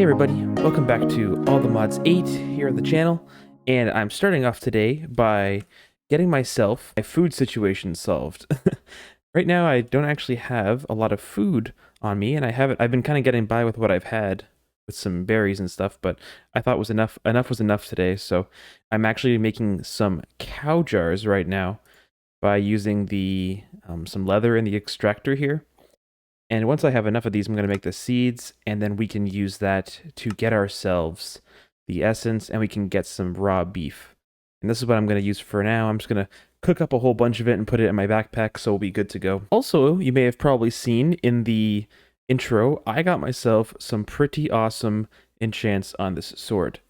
Hey everybody, welcome back to All the Mods 8 here on the channel, and I'm starting off today by getting myself my food situation solved. Right now I don't actually have a lot of food on me, and I've been kind of getting by with what I've had with some berries and stuff, but I thought enough was enough today, so I'm actually making some cow jars right now by using the some leather in the extractor here. And once I have enough of these, I'm going to make the seeds, and then we can use that to get ourselves the essence, and we can get some raw beef. And this is what I'm going to use for now. I'm just going to cook up a whole bunch of it and put it in my backpack, so we'll be good to go. Also, you may have probably seen in the intro, I got myself some pretty awesome enchants on this sword.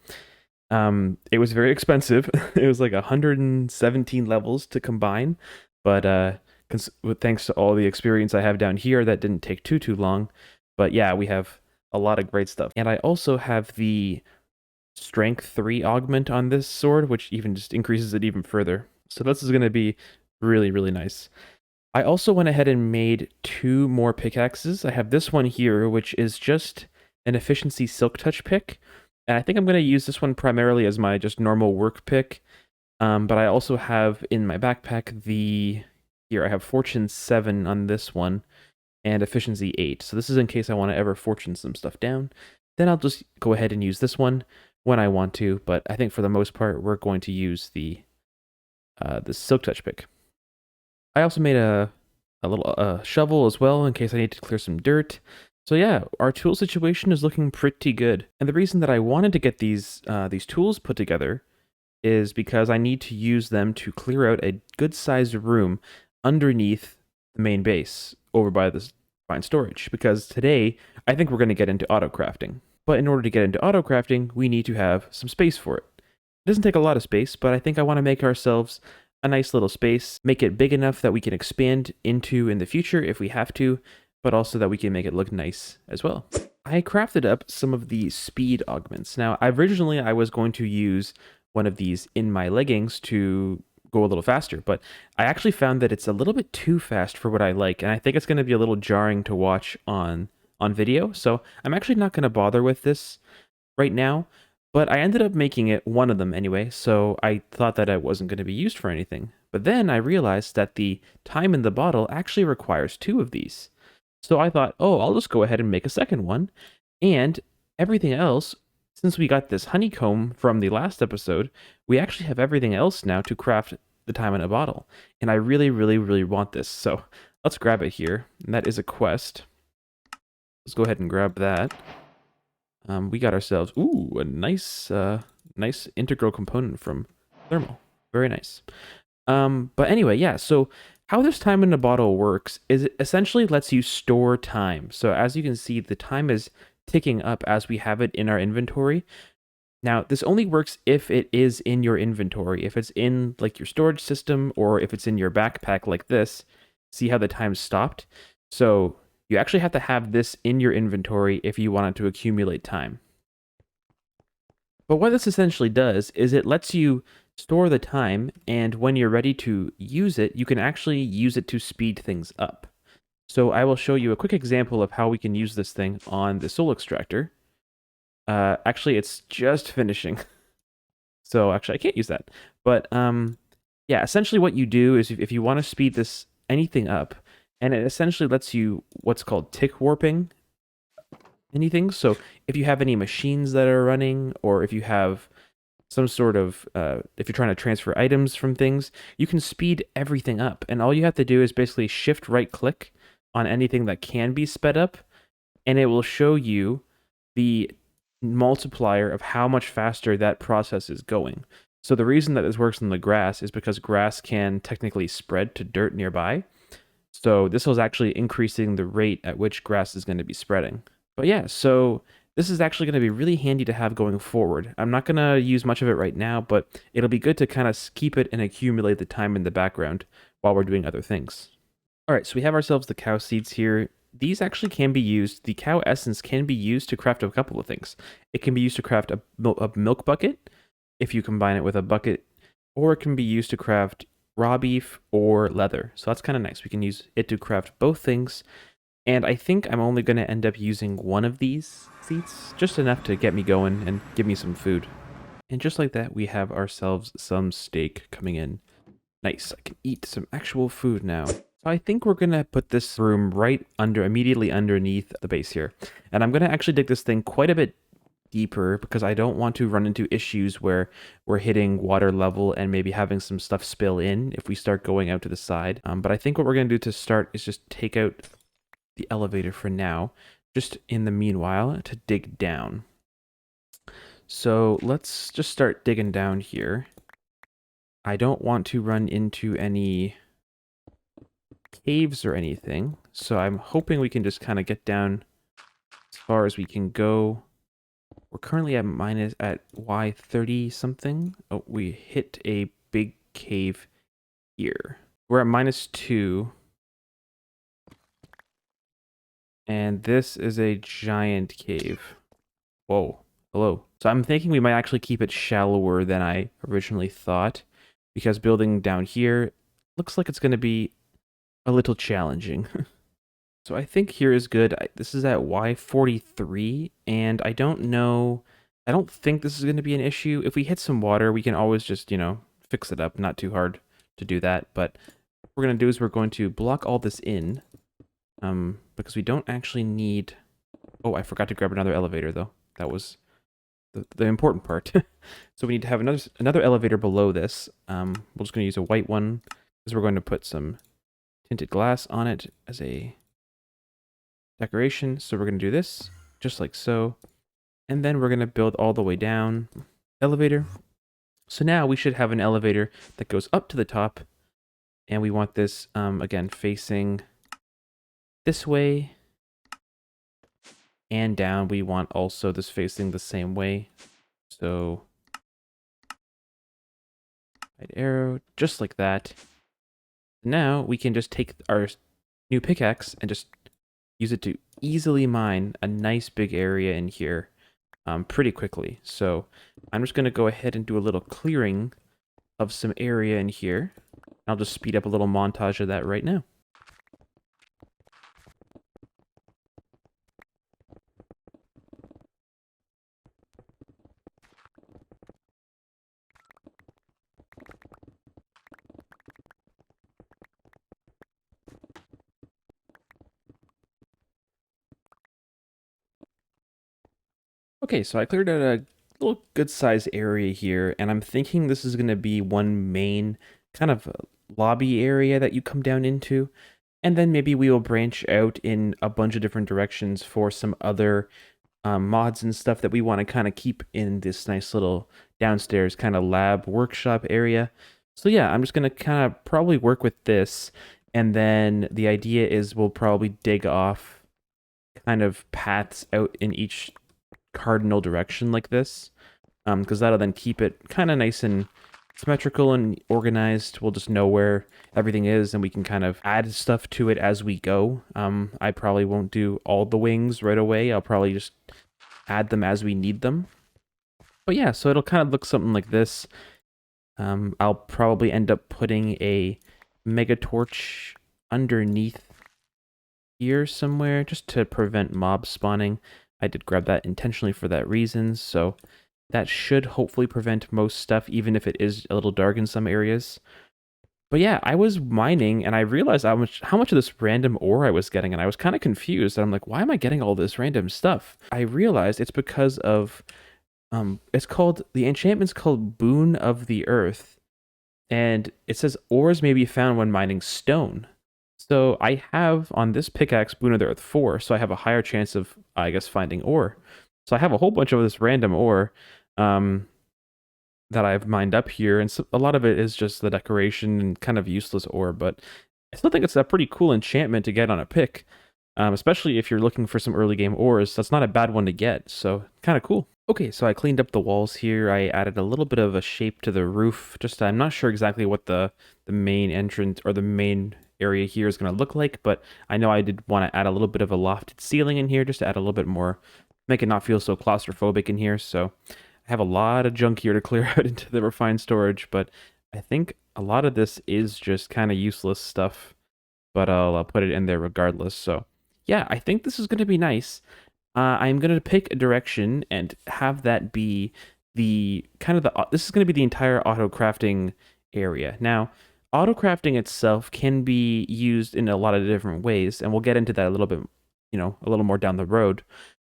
It was very expensive. It was like 117 levels to combine, but thanks to all the experience I have down here, that didn't take too long. But yeah, we have a lot of great stuff. And I also have the strength 3 augment on this sword, which even just increases it even further. So this is going to be really nice. I also went ahead and made 2 more pickaxes. I have this one here, which is just an efficiency silk touch pick. And I think I'm going to use this one primarily as my just normal work pick. But I also have in my backpack here I have fortune 7 on this one and efficiency 8. So this is in case I want to ever fortune some stuff down. Then I'll just go ahead and use this one when I want to. But I think for the most part, we're going to use the silk touch pick. I also made a little shovel as well in case I need to clear some dirt. So yeah, our tool situation is looking pretty good. And the reason that I wanted to get these tools put together is because I need to use them to clear out a good-sized room underneath the main base over by this fine storage. Because today, I think we're going to get into auto crafting. But in order to get into auto crafting, we need to have some space for it. It doesn't take a lot of space, but I think I want to make ourselves a nice little space, make it big enough that we can expand into in the future if we have to, but also that we can make it look nice as well. I crafted up some of the speed augments. Now, originally I was going to use one of these in my leggings to go a little faster, but I actually found that it's a little bit too fast for what I like, and I think it's going to be a little jarring to watch on video, so I'm actually not going to bother with this right now, but I ended up making it one of them anyway, so I thought that it wasn't going to be used for anything. But then I realized that the time in the bottle actually requires 2 of these. So I thought, oh, I'll just go ahead and make a second one, and everything else, since we got this honeycomb from the last episode, we actually have everything else now to craft the time in a bottle. And I really want this. So let's grab it here. And that is a quest. Let's go ahead and grab that. We got ourselves, ooh, a nice integral component from thermal. Very nice. But anyway, yeah, so how this time in a bottle works is it essentially lets you store time. So as you can see, the time is ticking up as we have it in our inventory. Now, this only works if it is in your inventory. If it's in like your storage system or if it's in your backpack like this, see how the time stopped? So you actually have to have this in your inventory if you want it to accumulate time. But what this essentially does is it lets you store the time, and when you're ready to use it, you can actually use it to speed things up. So I will show you a quick example of how we can use this thing on the soul extractor. Actually, it's just finishing. So actually, I can't use that. But yeah, essentially what you do is if you want to speed anything up, and it essentially lets you what's called tick warping anything. So if you have any machines that are running, or if you have some sort of, if you're trying to transfer items from things, you can speed everything up. And all you have to do is basically shift right click on anything that can be sped up, and it will show you the multiplier of how much faster that process is going. So the reason that this works on the grass is because grass can technically spread to dirt nearby. So this was actually increasing the rate at which grass is going to be spreading. But yeah, so this is actually going to be really handy to have going forward. I'm not going to use much of it right now, but it'll be good to kind of keep it and accumulate the time in the background while we're doing other things. All right, so we have ourselves the cow seeds here. These actually can be used, the cow essence can be used to craft a couple of things. It can be used to craft a milk bucket, if you combine it with a bucket, or it can be used to craft raw beef or leather. So that's kind of nice. We can use it to craft both things. And I think I'm only going to end up using one of these seats, just enough to get me going and give me some food. And just like that, we have ourselves some steak coming in. Nice, I can eat some actual food now. So I think we're gonna put this room right immediately underneath the base here. And I'm gonna actually dig this thing quite a bit deeper because I don't want to run into issues where we're hitting water level and maybe having some stuff spill in if we start going out to the side. But I think what we're gonna do to start is just take out the elevator for now, just in the meanwhile to dig down. So let's just start digging down here. I don't want to run into any caves or anything, so I'm hoping we can just kind of get down as far as we can go. We're currently at Y30 something. Oh, we hit a big cave here. We're at -2. And this is a giant cave. Whoa. Hello. So I'm thinking we might actually keep it shallower than I originally thought, because building down here looks like it's going to be a little challenging. So I think here is good. This is at Y43, and I don't know, I don't think this is going to be an issue. If we hit some water, we can always just, fix it up. Not too hard to do that, but what we're going to do is we're going to block all this in, because we don't actually need... Oh, I forgot to grab another elevator, though. That was the important part. So we need to have another elevator below this. We're just going to use a white one, because we're going to put some tinted glass on it as a decoration. So we're going to do this, just like so. And then we're going to build all the way down. Elevator. So now we should have an elevator that goes up to the top. And we want this, again, facing this way. And down, we want also this facing the same way. So, right arrow, just like that. Now we can just take our new pickaxe and just use it to easily mine a nice big area in here pretty quickly. So I'm just going to go ahead and do a little clearing of some area in here. I'll just speed up a little montage of that right now. Okay, so I cleared out a little good-sized area here, and I'm thinking this is going to be one main kind of lobby area that you come down into, and then maybe we will branch out in a bunch of different directions for some other mods and stuff that we want to kind of keep in this nice little downstairs kind of lab workshop area. So yeah, I'm just going to kind of probably work with this, and then the idea is we'll probably dig off kind of paths out in each cardinal direction like this, because that'll then keep it kind of nice and symmetrical and organized. We'll just know where everything is, and we can kind of add stuff to it as we go. I probably won't do all the wings right away. I'll probably just add them as we need them. But yeah, so it'll kind of look something like this. I'll probably end up putting a mega torch underneath here somewhere just to prevent mob spawning. I did grab that intentionally for that reason, so that should hopefully prevent most stuff, even if it is a little dark in some areas. But yeah, I was mining, and I realized how much of this random ore I was getting, and I was kind of confused. I'm like, why am I getting all this random stuff? I realized it's because of, the enchantment's called Boon of the Earth, and it says ores may be found when mining stone. So I have on this pickaxe Boon of the Earth 4, so I have a higher chance of, I guess, finding ore. So I have a whole bunch of this random ore that I've mined up here, and so a lot of it is just the decoration and kind of useless ore, but I still think it's a pretty cool enchantment to get on a pick, especially if you're looking for some early game ores. That's not a bad one to get, so kind of cool. Okay, so I cleaned up the walls here. I added a little bit of a shape to the roof. Just I'm not sure exactly what the main entrance or the main area here is going to look like, but I know I did want to add a little bit of a lofted ceiling in here just to add a little bit more, make it not feel so claustrophobic in here. So I have a lot of junk here to clear out into the refined storage, but I think a lot of this is just kind of useless stuff, but I'll put it in there regardless. So yeah, I think this is going to be nice. I'm going to pick a direction and have that be the kind of the, this is going to be the entire auto crafting area. Now, auto crafting itself can be used in a lot of different ways, and we'll get into that a little bit, a little more down the road.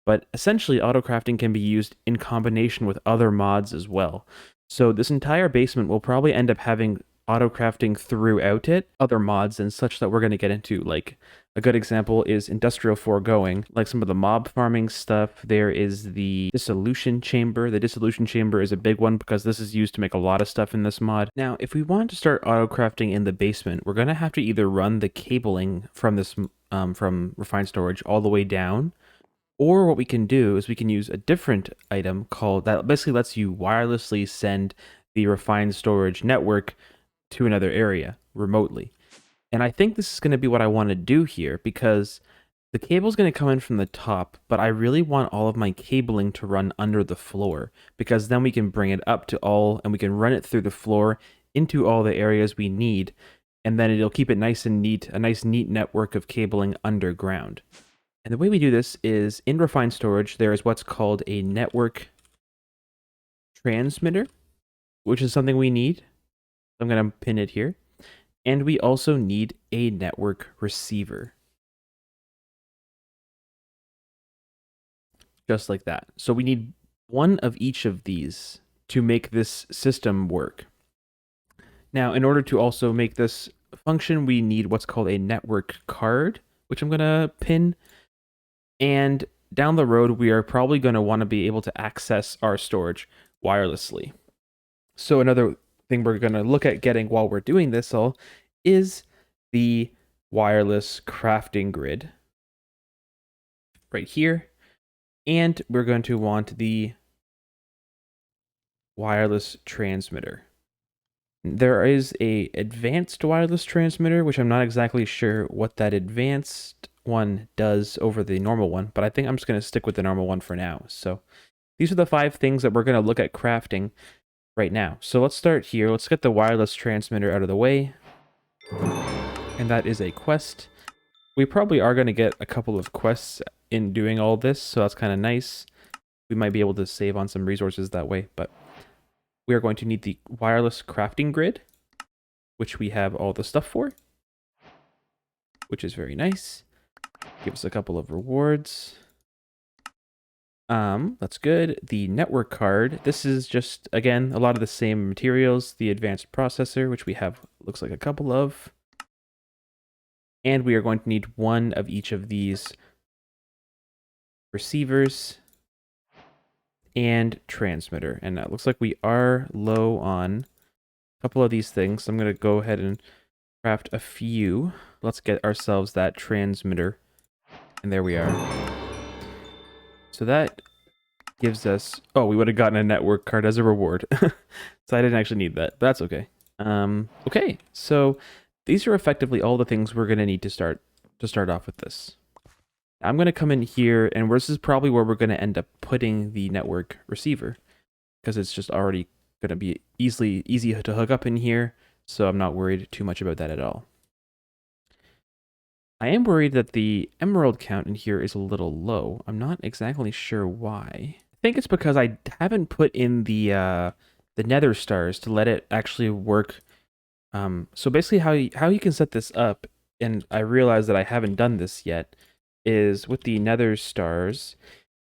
But essentially, auto crafting can be used in combination with other mods as well. So this entire basement will probably end up having auto crafting throughout it, other mods and such that we're going to get into. Like a good example is industrial foregoing, like some of the mob farming stuff. There is the dissolution chamber. The dissolution chamber is a big one because this is used to make a lot of stuff in this mod. Now, if we want to start auto crafting in the basement, we're going to have to either run the cabling from this from refined storage all the way down, or what we can do is we can use a different item called that basically lets you wirelessly send the refined storage network to another area remotely. And I think this is going to be what I want to do here because the cable's going to come in from the top, but I really want all of my cabling to run under the floor because then we can bring it up to all and we can run it through the floor into all the areas we need. And then it'll keep it nice and neat, a nice neat network of cabling underground. And the way we do this is in refined storage, there is what's called a network transmitter, which is something we need. I'm going to pin it here. And we also need a network receiver. Just like that. So we need one of each of these to make this system work. Now, in order to also make this function, we need what's called a network card, which I'm going to pin. And down the road, we are probably going to want to be able to access our storage wirelessly. So another thing we're going to look at getting while we're doing this all is the wireless crafting grid right here. And we're going to want the wireless transmitter. There is a advanced wireless transmitter, which I'm not exactly sure what that advanced one does over the normal one, but I think I'm just going to stick with the normal one for now. So these are the 5 things that we're going to look at crafting right now. So let's start here. Let's get the wireless transmitter out of the way. And that is a quest. We probably are going to get a couple of quests in doing all this, so that's kind of nice. We might be able to save on some resources that way, but we are going to need the wireless crafting grid, which we have all the stuff for, which is very nice. Give us a couple of rewards. That's good. The network card. This is just, again, a lot of the same materials. The advanced processor, which we have, looks like a couple of. And we are going to need one of each of these receivers and transmitter. And it looks like we are low on a couple of these things. So I'm going to go ahead and craft a few. Let's get ourselves that transmitter. And there we are. So that gives us... Oh, we would have gotten a network card as a reward. So I didn't actually need that, but that's okay. Okay, so these are effectively all the things we're going to need to start off with this. I'm going to come in here, and this is probably where we're going to end up putting the network receiver, because it's just already going to be easy to hook up in here, so I'm not worried too much about that at all. I am worried that the emerald count in here is a little low. I'm not exactly sure why. I think it's because I haven't put in the nether stars to let it actually work. So basically how you can set this up, and I realize that I haven't done this yet, is with the nether stars,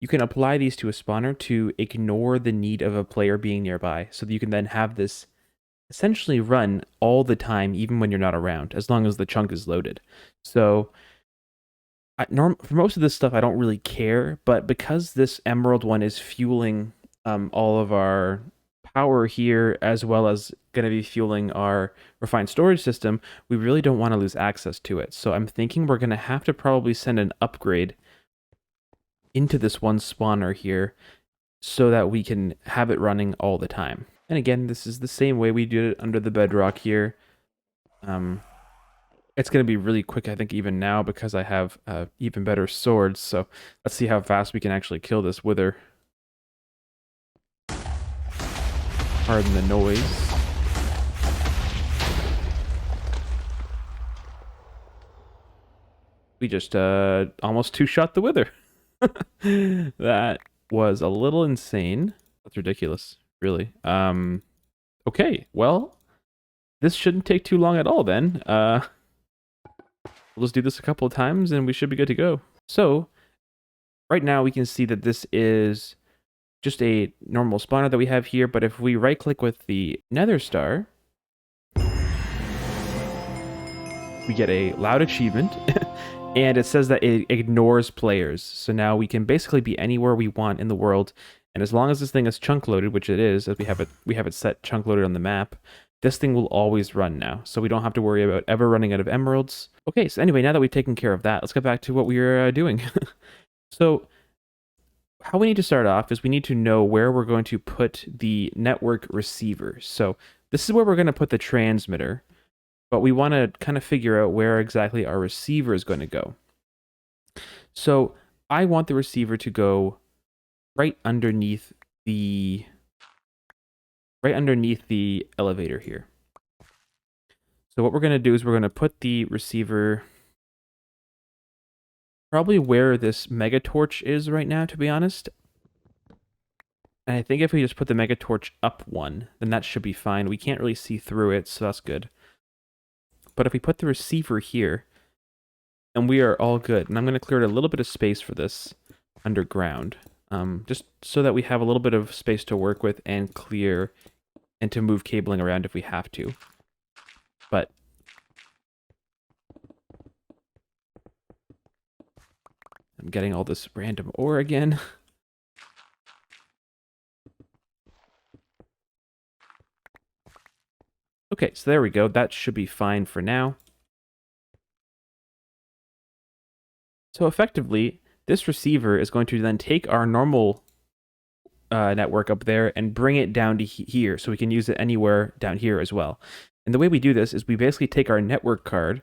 you can apply these to a spawner to ignore the need of a player being nearby, so that you can then have this essentially run all the time, even when you're not around, as long as the chunk is loaded. So for most of this stuff, I don't really care, but because this emerald one is fueling all of our power here, as well as going to be fueling our refined storage system, we really don't want to lose access to it. So I'm thinking we're going to have to probably send an upgrade into this one spawner here so that we can have it running all the time. And again, this is the same way we did it under the bedrock here. It's going to be really quick, I think, even now, because I have even better swords. So let's see how fast we can actually kill this wither. Pardon the noise. We just almost two-shot the wither. That was a little insane. That's ridiculous, really. Okay, well, this shouldn't take too long at all then. We'll just do this a couple of times and we should be good to go. So, right now we can see that this is just a normal spawner that we have here, but if we right click with the nether star, we get a loud achievement and it says that it ignores players. So now we can basically be anywhere we want in the world, and as long as this thing is chunk loaded, which it is, as we have it set chunk loaded on the map, this thing will always run now. So we don't have to worry about ever running out of emeralds. Okay, so anyway, now that we've taken care of that, let's get back to what we were doing. So how we need to start off is we need to know where we're going to put the network receiver. So this is where we're going to put the transmitter, but we want to kind of figure out where exactly our receiver is going to go. So I want the receiver to go right underneath the elevator here. So what we're going to do is we're going to put the receiver probably where this mega torch is right now, to be honest. And I think if we just put the mega torch up one, then that should be fine. We can't really see through it, so that's good. But if we put the receiver here, and we are all good. And I'm going to clear a little bit of space for this underground, just so that we have a little bit of space to work with and clear and to move cabling around if we have to. But I'm getting all this random ore again. Okay, so there we go. That should be fine for now. So effectively, this receiver is going to then take our normal network up there and bring it down to here, so we can use it anywhere down here as well. And the way we do this is we basically take our network card,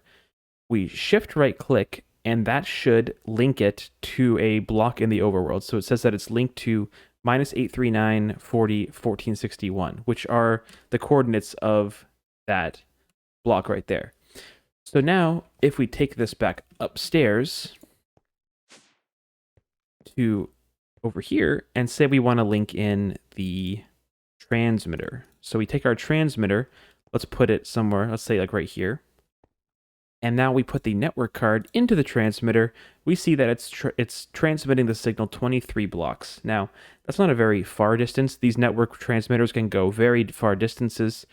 we shift right click, and that should link it to a block in the overworld. So it says that it's linked to -839, 40, 1461, which are the coordinates of that block right there. So now, if we take this back upstairs to over here and say we want to link in the transmitter. So we take our transmitter, let's put it somewhere, let's say like right here. And now we put the network card into the transmitter. We see that it's transmitting the signal 23 blocks. Now, that's not a very far distance. These network transmitters can go very far distances.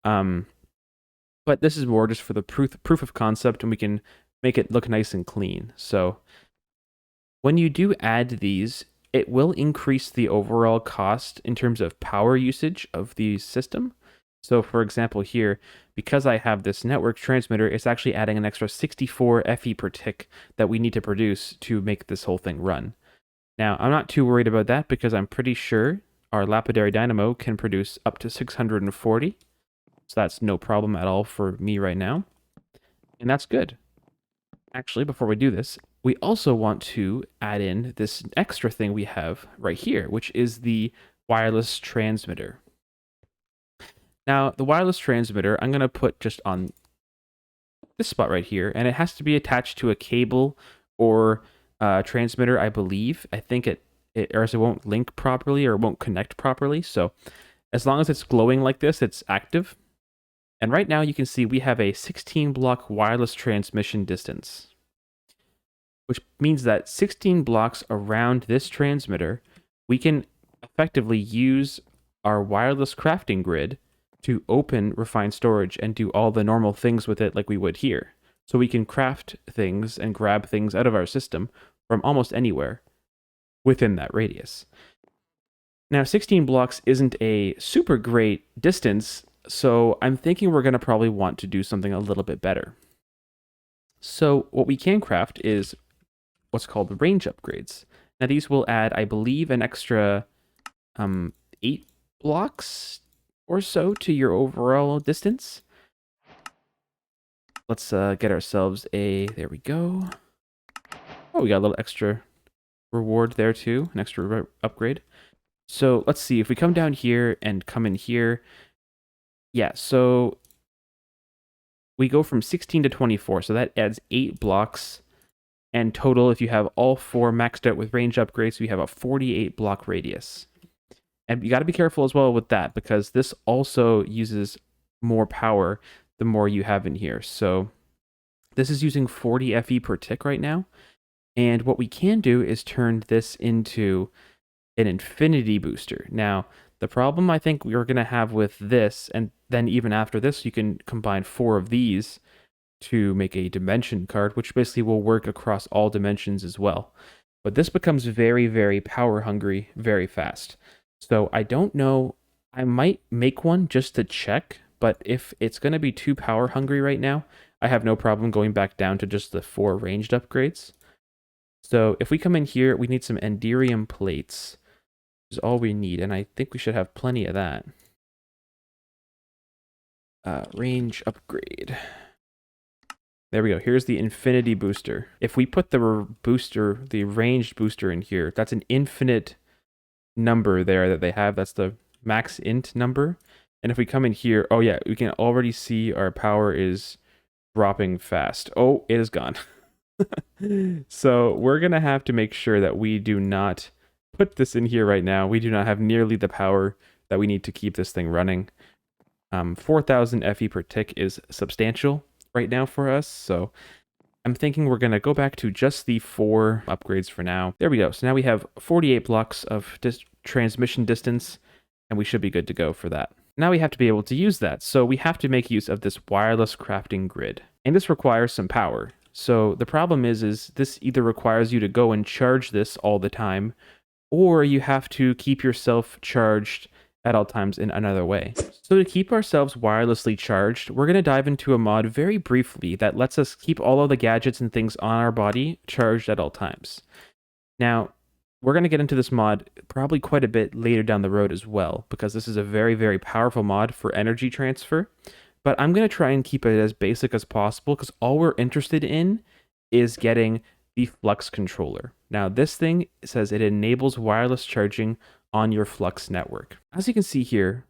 But this is more just for the proof of concept, and we can make it look nice and clean. So when you do add these, it will increase the overall cost in terms of power usage of the system. So for example here, because I have this network transmitter, it's actually adding an extra 64 FE per tick that we need to produce to make this whole thing run. Now, I'm not too worried about that because I'm pretty sure our lapidary dynamo can produce up to 640. So that's no problem at all for me right now. And that's good. Actually, before we do this, we also want to add in this extra thing we have right here, which is the wireless transmitter. Now, the wireless transmitter, I'm going to put just on this spot right here, and it has to be attached to a cable or transmitter, I believe. I think or else it won't link properly or it won't connect properly. So as long as it's glowing like this, it's active. And right now you can see we have a 16 block wireless transmission distance, which means that 16 blocks around this transmitter, we can effectively use our wireless crafting grid to open refined storage and do all the normal things with it like we would here. So we can craft things and grab things out of our system from almost anywhere within that radius. Now, 16 blocks isn't a super great distance, so I'm thinking we're going to probably want to do something a little bit better. So what we can craft is what's called range upgrades. Now these will add, I believe, an extra 8 blocks or so to your overall distance. Let's get ourselves there we go. Oh, we got a little extra reward there too, an extra upgrade. So let's see, if we come down here and come in here, yeah, so we go from 16 to 24, so that adds 8 blocks And total, if you have all 4 maxed out with range upgrades, you have a 48 block radius. And you got to be careful as well with that, because this also uses more power the more you have in here. So this is using 40 FE per tick right now. And what we can do is turn this into an infinity booster. Now, the problem I think we're going to have with this, and then even after this, you can combine 4 of these to make a dimension card, which basically will work across all dimensions as well. But this becomes very, very power hungry very fast. So I don't know, I might make one just to check, but if it's going to be too power hungry right now, I have no problem going back down to just the 4 ranged upgrades. So if we come in here, we need some Enderium plates, which is all we need, and I think we should have plenty of that. Range upgrade. There we go. Here's the infinity booster. If we put the ranged booster in here, that's an infinite number there that they have. That's the max int number. And if we come in here, oh yeah, we can already see our power is dropping fast. Oh, it is gone. So we're going to have to make sure that we do not put this in here right now. We do not have nearly the power that we need to keep this thing running. 4,000 FE per tick is substantial right now for us, so I'm thinking we're going to go back to just the 4 upgrades for now. There we go. So now we have 48 blocks of transmission distance, and we should be good to go for that. Now we have to be able to use that, so we have to make use of this wireless crafting grid. And this requires some power. So the problem is this either requires you to go and charge this all the time, or you have to keep yourself charged at all times in another way. So to keep ourselves wirelessly charged, we're going to dive into a mod very briefly that lets us keep all of the gadgets and things on our body charged at all times. Now, we're going to get into this mod probably quite a bit later down the road as well, because this is a very, very powerful mod for energy transfer. But I'm going to try and keep it as basic as possible, because all we're interested in is getting the Flux controller. Now, this thing says it enables wireless charging on your Flux network. As you can see here,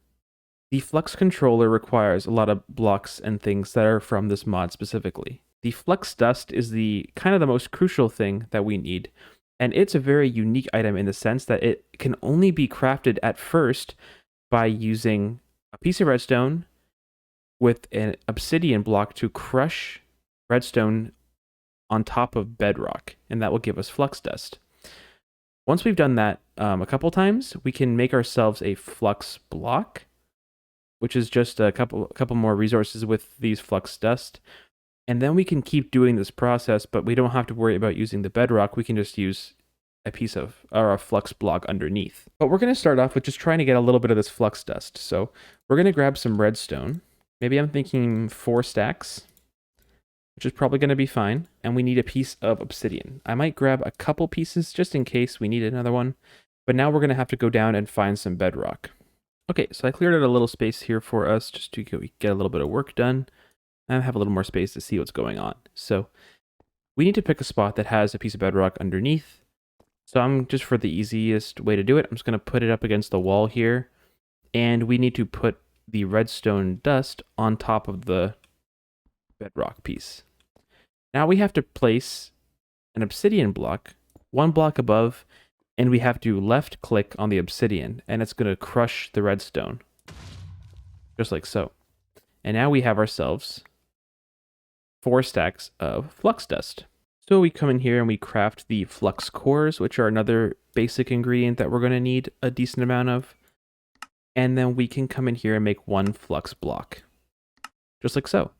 the Flux controller requires a lot of blocks and things that are from this mod specifically. The Flux dust is the kind of the most crucial thing that we need, and it's a very unique item in the sense that it can only be crafted at first by using a piece of redstone with an obsidian block to crush redstone on top of bedrock, and that will give us Flux dust. Once we've done that a couple times, we can make ourselves a Flux block, which is just a couple more resources with these Flux dust. And then we can keep doing this process, but we don't have to worry about using the bedrock. We can just use a piece of, or a Flux block underneath. But we're going to start off with just trying to get a little bit of this Flux dust. So we're going to grab some redstone. Maybe I'm thinking 4 stacks, which is probably going to be fine. And we need a piece of obsidian. I might grab a couple pieces just in case we need another one. But now we're going to have to go down and find some bedrock. Okay, so I cleared out a little space here for us just to get a little bit of work done. And have a little more space to see what's going on. So we need to pick a spot that has a piece of bedrock underneath. So I'm just, for the easiest way to do it, I'm just going to put it up against the wall here. And we need to put the redstone dust on top of the bedrock piece. Now we have to place an obsidian block 1 block above, and we have to left click on the obsidian, and it's going to crush the redstone. Just like so. And now we have ourselves 4 stacks of Flux dust. So we come in here and we craft the Flux cores, which are another basic ingredient that we're going to need a decent amount of. And then we can come in here and make 1 Flux block. Just like so.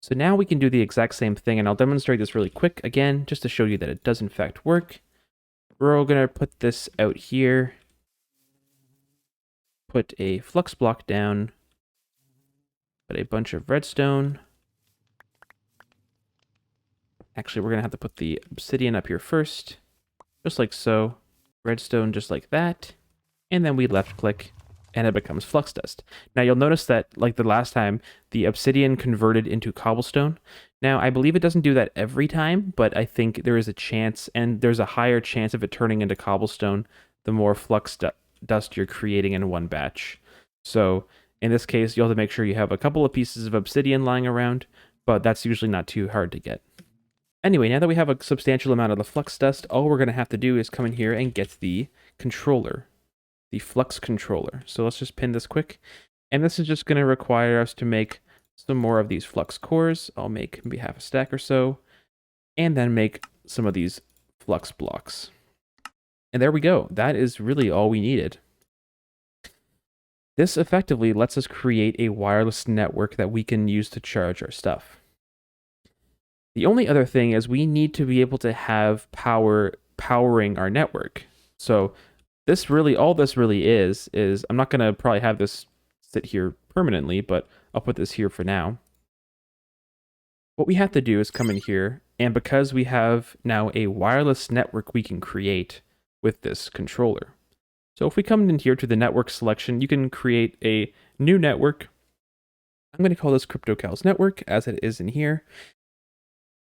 So now we can do the exact same thing, and I'll demonstrate this really quick again, just to show you that it does in fact work. We're going to put this out here. Put a Flux block down. Put a bunch of redstone. Actually, we're going to have to put the obsidian up here first. Just like so. Redstone just like that. And then we left click and it becomes Flux dust. Now you'll notice that, like the last time, the obsidian converted into cobblestone. Now I believe it doesn't do that every time, but I think there is a chance, and there's a higher chance of it turning into cobblestone the more Flux dust you're creating in one batch. So in this case, you'll have to make sure you have a couple of pieces of obsidian lying around, but that's usually not too hard to get. Anyway, now that we have a substantial amount of the flux dust, all we're going to have to do is come in here and get the controller, the flux controller. So let's just pin this quick. And this is just going to require us to make some more of these flux cores. I'll make maybe half a stack or so, and then make some of these flux blocks. And there we go. That is really all we needed. This effectively lets us create a wireless network that we can use to charge our stuff. The only other thing is we need to be able to have power powering our network. So all this really is I'm not going to probably have this sit here permanently, but I'll put this here for now. What we have to do is come in here, and because we have now a wireless network we can create with this controller. So if we come in here to the network selection, you can create a new network. I'm going to call this KryptoCal's network as it is in here.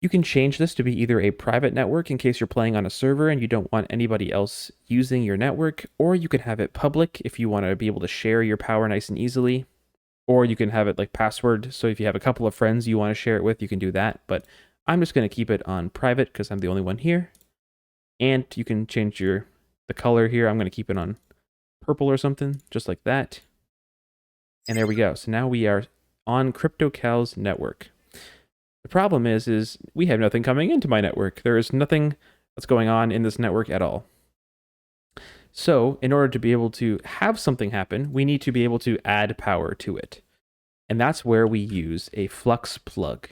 You can change this to be either a private network in case you're playing on a server and you don't want anybody else using your network, or you can have it public if you want to be able to share your power nice and easily, or you can have it like password. So if you have a couple of friends you want to share it with, you can do that. But I'm just going to keep it on private because I'm the only one here. And you can change the color here. I'm going to keep it on purple or something, just like that. And there we go. So now we are on KryptoCal's network. The problem is we have nothing coming into my network. There is nothing that's going on in this network at all. So in order to be able to have something happen, we need to be able to add power to it. And that's where we use a flux plug.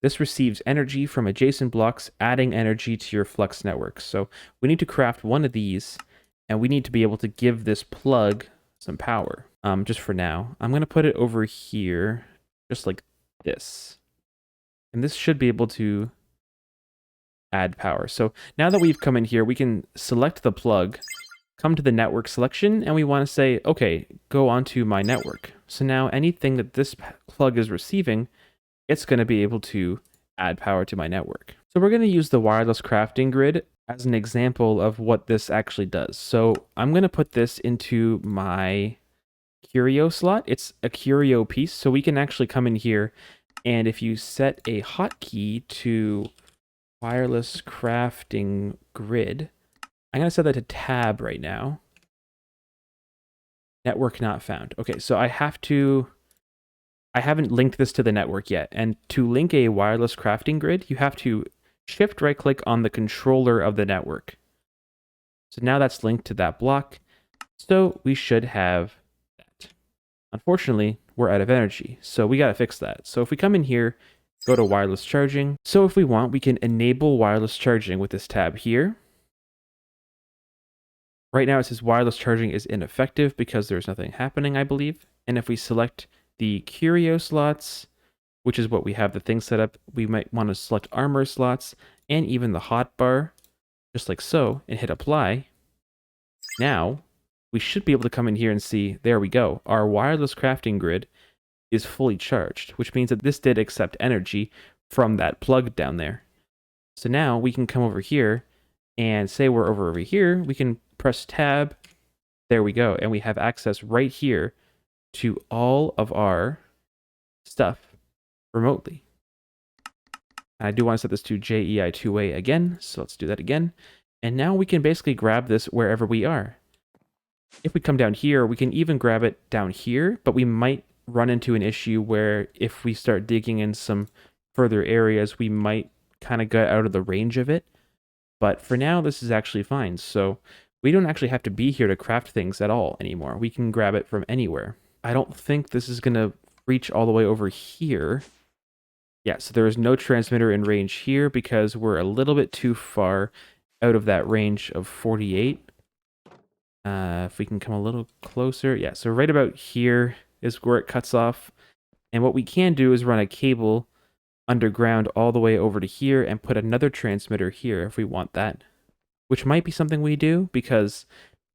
This receives energy from adjacent blocks, adding energy to your flux network. So we need to craft one of these, and we need to be able to give this plug some power. Just for now, I'm going to put it over here, just like this. And this should be able to add power. So now that we've come in here, we can select the plug, come to the network selection, and we want to say, okay, go onto my network. So now anything that this plug is receiving, it's going to be able to add power to my network. So we're going to use the wireless crafting grid as an example of what this actually does. So I'm going to put this into my curio slot. It's a curio piece, so we can actually come in here, and if you set a hotkey to wireless crafting grid, I'm going to set that to tab right now. Network not found. Okay, so I haven't linked this to the network yet. And to link a wireless crafting grid, you have to shift right click on the controller of the network. So now that's linked to that block. So we should have that. Unfortunately, we're out of energy, so we got to fix that. So if we come in here, go to wireless charging. So if we want, we can enable wireless charging with this tab here. Right now it says wireless charging is ineffective because there's nothing happening, I believe. And if we select the curio slots, which is what we have the thing set up, we might want to select armor slots and even the hotbar, just like so, and hit apply. Now we should be able to come in here and see, there we go. Our wireless crafting grid is fully charged, which means that this did accept energy from that plug down there. So now we can come over here and say we're over here, we can press tab, there we go, and we have access right here to all of our stuff remotely. And I do want to set this to JEI2A again, so let's do that again. And now we can basically grab this wherever we are. If we come down here, we can even grab it down here, but we might run into an issue where if we start digging in some further areas, we might kind of get out of the range of it. But for now, this is actually fine. So we don't actually have to be here to craft things at all anymore. We can grab it from anywhere. I don't think this is going to reach all the way over here. Yeah, so there is no transmitter in range here because we're a little bit too far out of that range of 48. If we can come a little closer. Yeah, so right about here is where it cuts off. And what we can do is run a cable underground all the way over to here and put another transmitter here if we want that. Which might be something we do because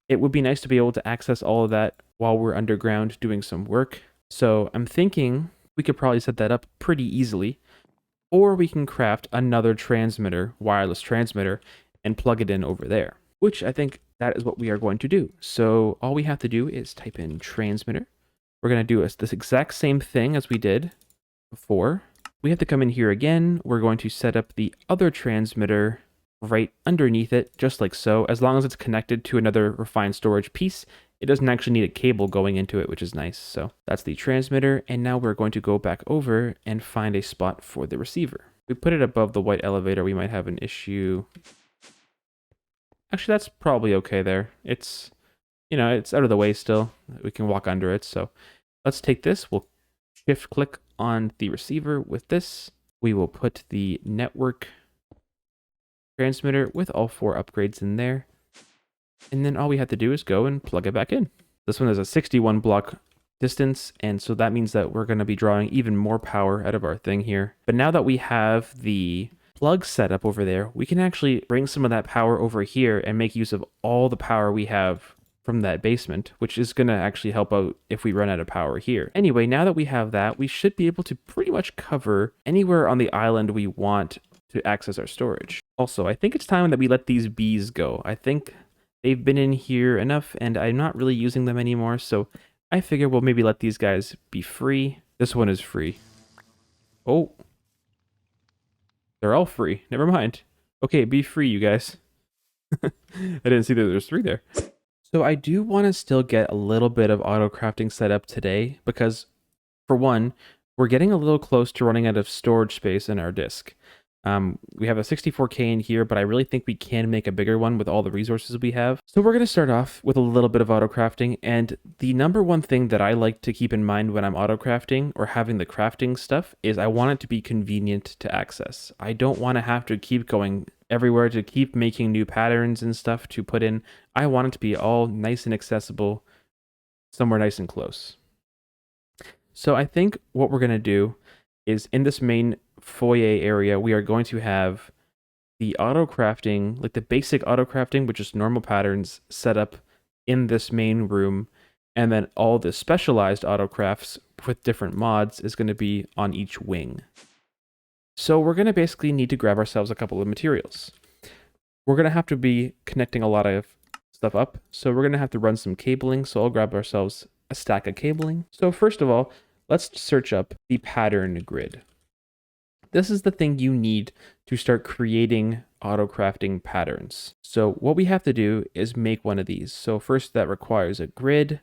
it would be nice to be able to access all of that while we're underground doing some work. So I'm thinking we could probably set that up pretty easily. Or we can craft another transmitter, wireless transmitter, and plug it in over there. Which I think that is what we are going to do. So all we have to do is type in transmitter. We're going to do this exact same thing as we did before. We have to come in here again. We're going to set up the other transmitter right underneath it, just like so. As long as it's connected to another refined storage piece, it doesn't actually need a cable going into it, which is nice. So that's the transmitter. And now we're going to go back over and find a spot for the receiver. If we put it above the white elevator, we might have an issue. Actually, that's probably okay there. It's, you know, it's out of the way still. We can walk under it. So let's take this. We'll shift click on the receiver with this. We will put the network transmitter with all 4 upgrades in there. And then all we have to do is go and plug it back in. This one is a 61 block distance, and so that means that we're going to be drawing even more power out of our thing here. But now that we have the plug set up over there, we can actually bring some of that power over here and make use of all the power we have from that basement, which is going to actually help out if we run out of power here. Anyway, now that we have that, we should be able to pretty much cover anywhere on the island we want to access our storage. Also, I think it's time that we let these bees go. I think they've been in here enough and I'm not really using them anymore, so I figure we'll maybe let these guys be free. This one is free. Oh. They're all free. Never mind. Okay, be free, you guys. I didn't see that there's 3 there. So I do want to still get a little bit of auto crafting set up today because, for one, we're getting a little close to running out of storage space in our disk. We have a 64K in here, but I really think we can make a bigger one with all the resources we have. So we're going to start off with a little bit of auto crafting, and the number one thing that I like to keep in mind when I'm auto crafting or having the crafting stuff is I want it to be convenient to access. I don't want to have to keep going everywhere to keep making new patterns and stuff to put in. I want it to be all nice and accessible, somewhere nice and close. So I think what we're going to do is in this main foyer area, we are going to have the auto crafting, like the basic auto crafting, which is normal patterns set up in this main room. And then all the specialized auto crafts with different mods is going to be on each wing. So we're going to basically need to grab ourselves a couple of materials. We're going to have to be connecting a lot of stuff up. So we're going to have to run some cabling. So I'll grab ourselves a stack of cabling. So first of all, let's search up the pattern grid. This is the thing you need to start creating auto crafting patterns. So what we have to do is make one of these. So first that requires a grid,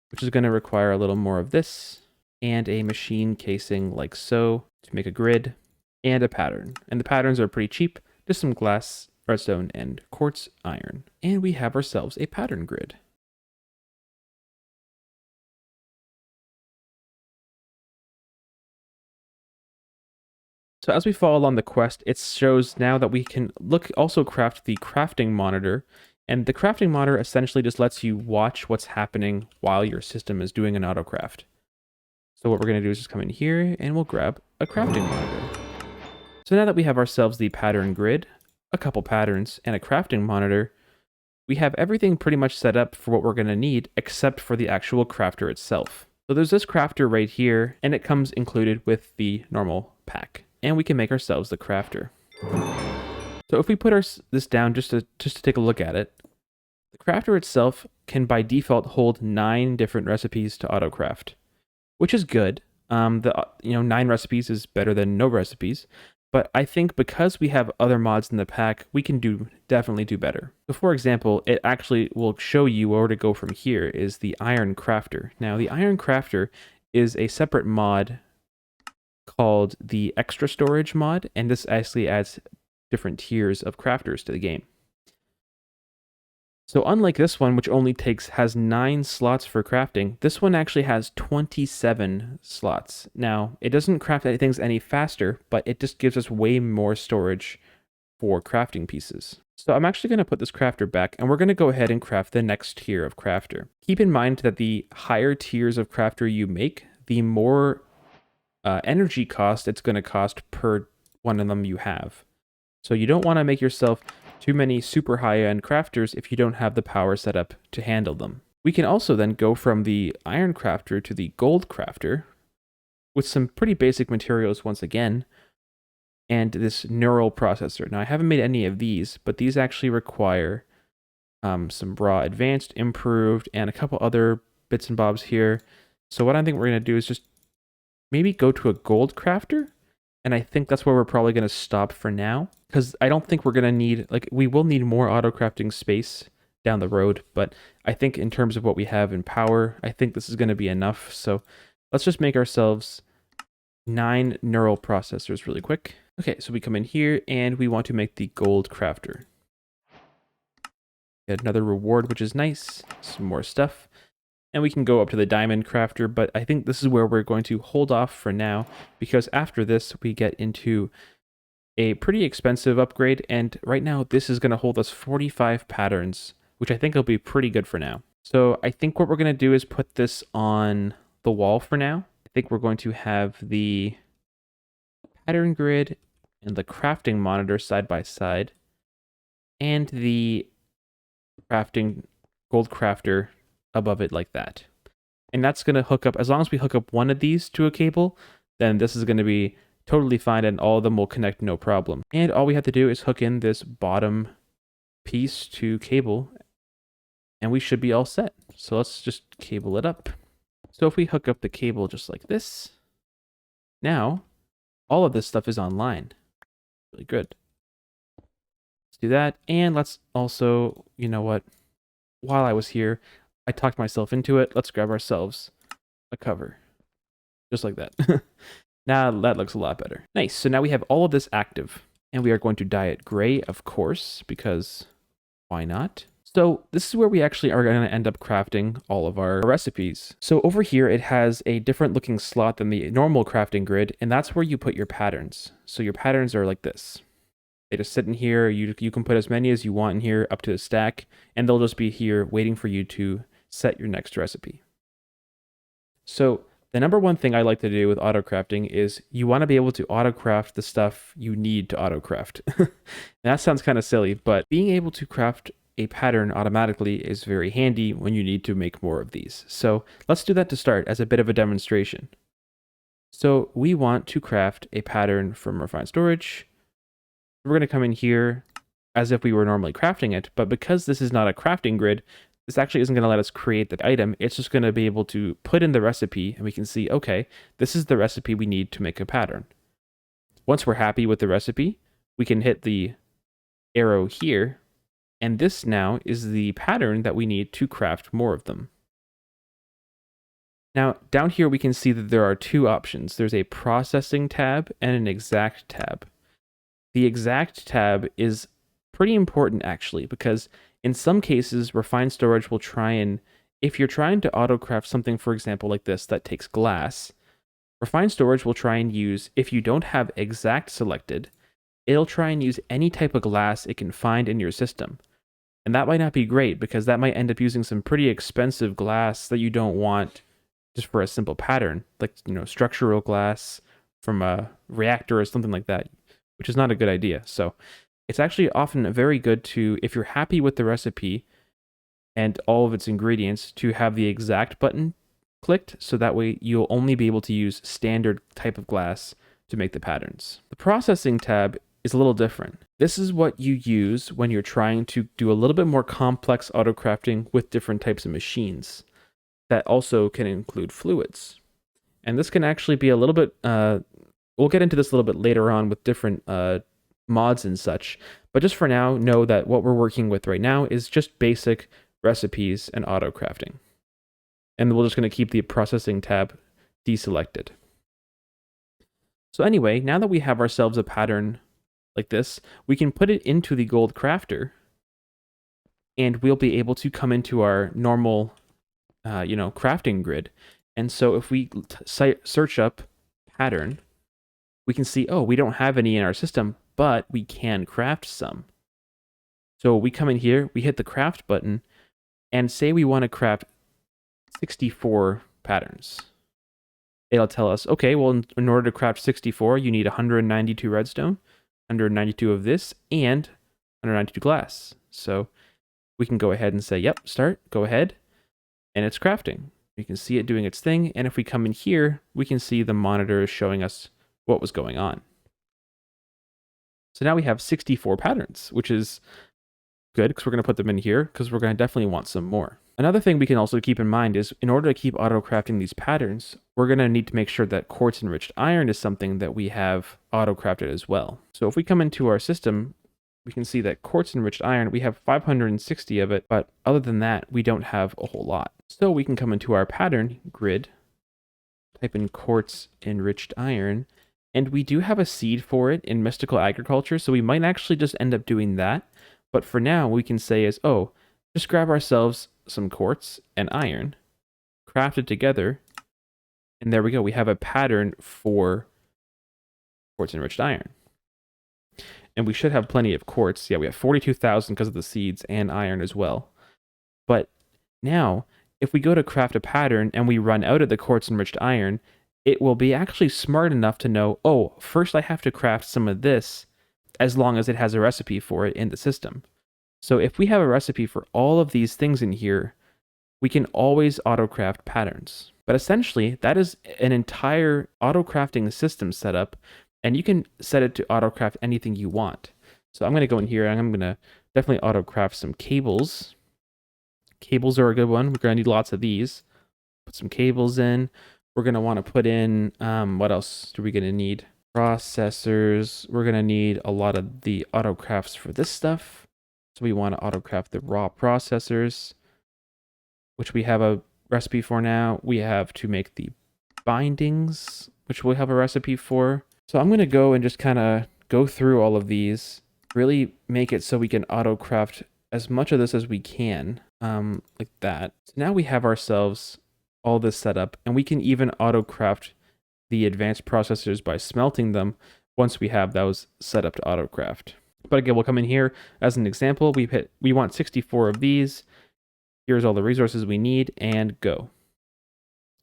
which is going to require a little more of this, and a machine casing like so to make a grid, and a pattern. And the patterns are pretty cheap, just some glass, redstone, and quartz iron. And we have ourselves a pattern grid. So as we follow along the quest, it shows now that we can also craft the crafting monitor. And the crafting monitor essentially just lets you watch what's happening while your system is doing an auto craft. So what we're going to do is just come in here and we'll grab a crafting monitor. So now that we have ourselves the pattern grid, a couple patterns, and a crafting monitor, we have everything pretty much set up for what we're going to need except for the actual crafter itself. So there's this crafter right here, and it comes included with the normal pack. And we can make ourselves the crafter. So if we put this down just to take a look at it, the crafter itself can by default hold 9 different recipes to auto craft, which is good. 9 recipes is better than no recipes, but I think because we have other mods in the pack, we can definitely do better. So for example, it actually will show you where to go from here is the iron crafter. Now the iron crafter is a separate mod called the extra storage mod, and this actually adds different tiers of crafters to the game. So unlike this one, which only has 9 slots for crafting, this one actually has 27 slots. Now, it doesn't craft things any faster, but it just gives us way more storage for crafting pieces. So I'm actually going to put this crafter back, and we're going to go ahead and craft the next tier of crafter. Keep in mind that the higher tiers of crafter you make, the more energy cost it's going to cost per one of them you have. So you don't want to make yourself too many super high-end crafters if you don't have the power set up to handle them. We can also then go from the iron crafter to the gold crafter with some pretty basic materials once again, and this neural processor. Now I haven't made any of these, but these actually require some raw advanced, improved, and a couple other bits and bobs here. So what I think we're going to do is just maybe go to a gold crafter, And I think that's where we're probably going to stop for now, because I don't think we're going to need, like, we will need more auto crafting space down the road, but I think in terms of what we have in power, I think this is going to be enough. So let's just make ourselves 9 neural processors really quick. Okay, so we come in here and we want to make the gold crafter. Get another reward, which is nice. Some more stuff. And we can go up to the diamond crafter, but I think this is where we're going to hold off for now, because after this we get into a pretty expensive upgrade, and right now this is going to hold us 45 patterns, which I think will be pretty good for now. So I think what we're going to do is put this on the wall for now. I think we're going to have the pattern grid and the crafting monitor side by side, and the crafting gold crafter above it like that. And that's going to hook up, as long as we hook up one of these to a cable, then this is going to be totally fine and all of them will connect no problem. And all we have to do is hook in this bottom piece to cable and we should be all set. So let's just cable it up. So if we hook up the cable just like this, now all of this stuff is online. Really good. Let's do that. And let's also, you know what, while I was here, I talked myself into it. Let's grab ourselves a cover. Just like that. Now that looks a lot better. Nice. So now we have all of this active. And we are going to dye it gray, of course, because why not? So this is where we actually are going to end up crafting all of our recipes. So over here, it has a different looking slot than the normal crafting grid, and that's where you put your patterns. So your patterns are like this. They just sit in here. You can put as many as you want in here up to the stack, and they'll just be here waiting for you to set your next recipe. So the number one thing I like to do with auto crafting is you want to be able to auto craft the stuff you need to auto craft. That sounds kind of silly, but being able to craft a pattern automatically is very handy when you need to make more of these. So let's do that to start as a bit of a demonstration. So we want to craft a pattern from refined storage. We're going to come in here as if we were normally crafting it, but because this is not a crafting grid, this actually isn't going to let us create the item. It's just going to be able to put in the recipe and we can see, okay, this is the recipe we need to make a pattern. Once we're happy with the recipe, we can hit the arrow here, and this now is the pattern that we need to craft more of them. Now, down here we can see that there are two options. There's a processing tab and an exact tab. The exact tab is pretty important actually, because in some cases, refined storage will try and, if you're trying to autocraft something, for example, like this, that takes glass, refined storage will try and use, if you don't have exact selected, it'll try and use any type of glass it can find in your system. And that might not be great because that might end up using some pretty expensive glass that you don't want just for a simple pattern, like, you know, structural glass from a reactor or something like that, which is not a good idea. So it's actually often very good to, if you're happy with the recipe and all of its ingredients, to have the exact button clicked, so that way you'll only be able to use standard type of glass to make the patterns. The processing tab is a little different. This is what you use when you're trying to do a little bit more complex auto crafting with different types of machines that also can include fluids. And this can actually be a little bit, we'll get into this a little bit later on with different mods and such, but just for now, know that what we're working with right now is just basic recipes and auto crafting. And we're just going to keep the processing tab deselected. So anyway, now that we have ourselves a pattern like this, we can put it into the gold crafter and we'll be able to come into our normal, crafting grid. And so if we search up pattern, we can see, oh, we don't have any in our system, but we can craft some. So we come in here, we hit the craft button, and say we want to craft 64 patterns. It'll tell us, okay, well, in order to craft 64, you need 192 redstone, 192 of this, and 192 glass. So we can go ahead and say, yep, start, go ahead, and it's crafting. You can see it doing its thing, and if we come in here, we can see the monitor is showing us what was going on. So now we have 64 patterns, which is good because we're going to put them in here because we're going to definitely want some more. Another thing we can also keep in mind is in order to keep auto-crafting these patterns, we're going to need to make sure that quartz-enriched iron is something that we have auto-crafted as well. So if we come into our system, we can see that quartz-enriched iron, we have 560 of it, but other than that, we don't have a whole lot. So we can come into our pattern grid, type in quartz-enriched iron, and we do have a seed for it in mystical agriculture, so we might actually just end up doing that. But for now, we can say is, oh, just grab ourselves some quartz and iron, craft it together, and there we go. We have a pattern for quartz-enriched iron. And we should have plenty of quartz. Yeah, we have 42,000 because of the seeds and iron as well. But now, if we go to craft a pattern and we run out of the quartz-enriched iron, it will be actually smart enough to know, oh, first I have to craft some of this as long as it has a recipe for it in the system. So if we have a recipe for all of these things in here, we can always auto-craft patterns. But essentially, that is an entire auto-crafting system setup, and you can set it to auto-craft anything you want. So I'm going to go in here, and I'm going to definitely auto-craft some cables. Cables are a good one. We're going to need lots of these. Put some cables in. We're going to want to put in, what else are we going to need? Processors. We're going to need a lot of the auto-crafts for this stuff. So we want to auto-craft the raw processors, which we have a recipe for now. We have to make the bindings, which we'll have a recipe for. So I'm going to go and just kind of go through all of these, really make it so we can auto-craft as much of this as we can, like that. So now we have ourselves all this set up, and we can even auto-craft the advanced processors by smelting them once we have those set up to auto-craft. But again, we'll come in here as an example. We want 64 of these. Here's all the resources we need, and go.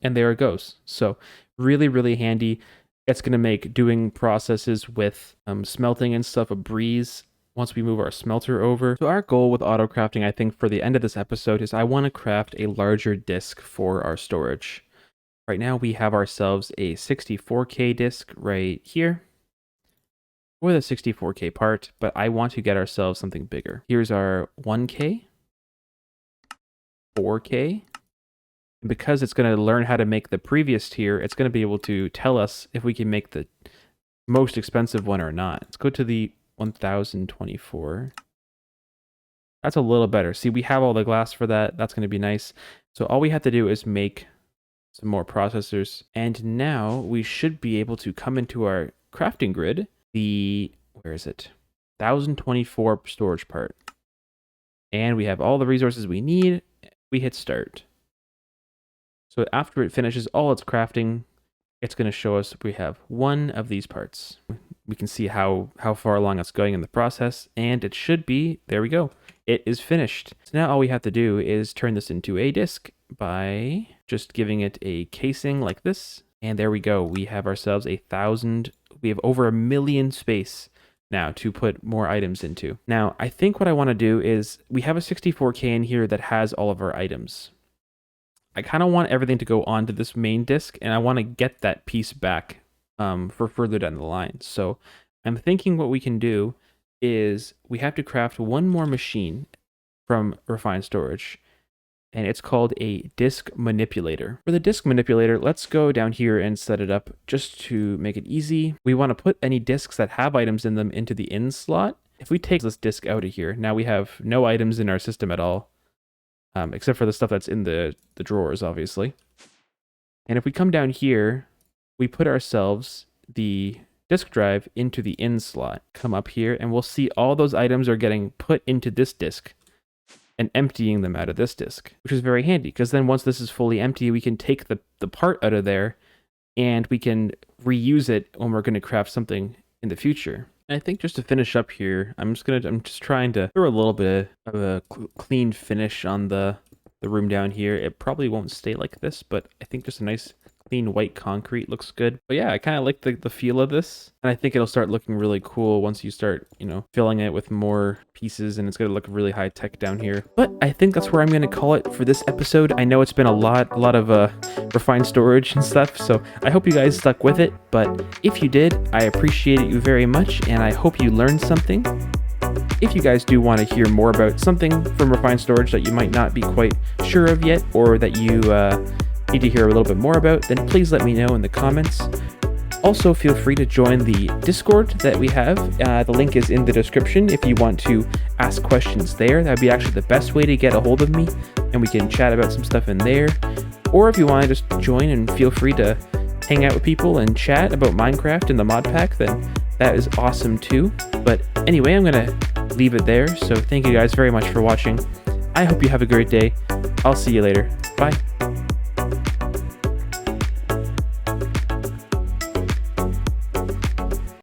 And there it goes. So really, really handy. It's going to make doing processes with smelting and stuff a breeze once we move our smelter over. So our goal with auto crafting, I think, for the end of this episode is I want to craft a larger disk for our storage. Right now we have ourselves a 64K disk right here, or the 64K part, but I want to get ourselves something bigger. Here's our 1K, 4K. And because it's going to learn how to make the previous tier, it's going to be able to tell us if we can make the most expensive one or not. Let's go to the 1024. That's a little better. See, we have all the glass for that. That's going to be nice. So all we have to do is make some more processors. And now we should be able to come into our crafting grid. Where is it? 1024 storage part. And we have all the resources we need. We hit start. So after it finishes all its crafting, it's going to show us we have one of these parts. We can see how far along it's going in the process, and it should be, there we go. It is finished. So now all we have to do is turn this into a disk by just giving it a casing like this. And there we go. We have ourselves 1,000. We have over 1 million space now to put more items into. Now, I think what I want to do is we have a 64K in here that has all of our items. I kind of want everything to go onto this main disk, and I want to get that piece back for further down the line. So I'm thinking what we can do is we have to craft one more machine from refined storage, and it's called a disk manipulator. For the disk manipulator, let's go down here and set it up just to make it easy. We want to put any disks that have items in them into the in slot. If we take this disk out of here, now we have no items in our system at all, except for the stuff that's in the drawers, obviously. And if we come down here, we put ourselves the disk drive into the in slot. Come up here, and we'll see all those items are getting put into this disk and emptying them out of this disk, which is very handy, because then once this is fully empty, we can take the part out of there, and we can reuse it when we're going to craft something in the future. And I think just to finish up here, I'm just trying to throw a little bit of a clean finish on the room down here. It probably won't stay like this, but I think just a nice clean white concrete looks good. But yeah, I kind of like the feel of this, and I think it'll start looking really cool once you start, filling it with more pieces, and it's going to look really high tech down here. But I think that's where I'm going to call it for this episode. I know it's been a lot of refined storage and stuff, so I hope you guys stuck with it. But if you did, I appreciate you very much, and I hope you learned something. if you guys do want to hear more about something from Refined Storage that you might not be quite sure of yet, or that you need to hear a little bit more about, then please let me know in the comments. Also, feel free to join the Discord that we have. The link is in the description if you want to ask questions there. That would be actually the best way to get a hold of me, and we can chat about some stuff in there. Or if you want to just join and feel free to hang out with people and chat about Minecraft and the mod pack, then that is awesome too. But anyway, I'm going to leave it there. So thank you guys very much for watching. I hope you have a great day. I'll see you later. Bye.